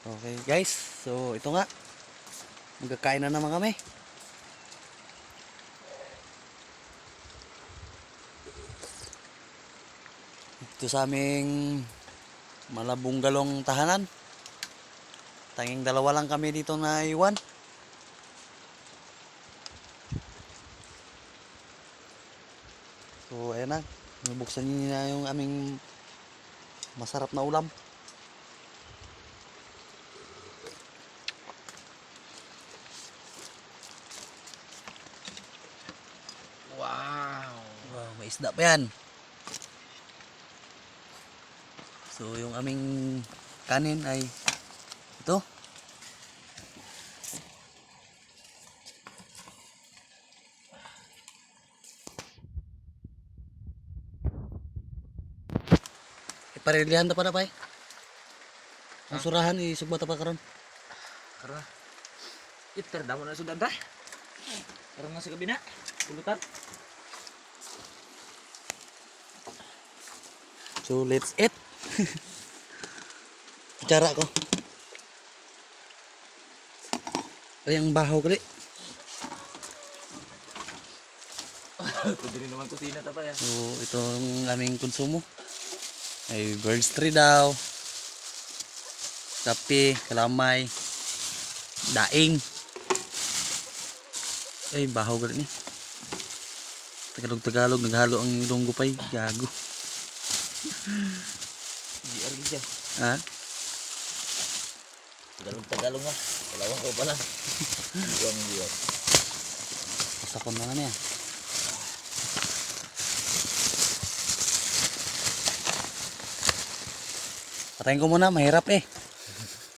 Okay guys, so ito nga, magkakain na naman kami. Ito sa aming malabong galong tahanan. Tanging dalawa lang kami dito na iwan. So ayan na, bubuksan niyo na yung aming masarap na ulam. Wow! Wow, may isda pa yan. So yung aming kanin ay ito. Iparilihan na pa na pa eh. Ang surahan isugba ta pa karon. Karena iter damo na sudah dah. Karena sa gabi na pulutan. So let's eat. Cara ko. Ay ang bahaw kali. Pwede rin naman kusina ta pa ya. So ito ang aming konsumo. Ay birds tree daw. Kape, kalamay, daing. Ay bahaw kali ni. Tagalog naghalo ang ilong gupay, gago. Di argi dyan. Ha? Tagalog nga. Kalawang ko pala. Buwang buwan. Pasakon na niya. Patayin ko muna, mahirap eh.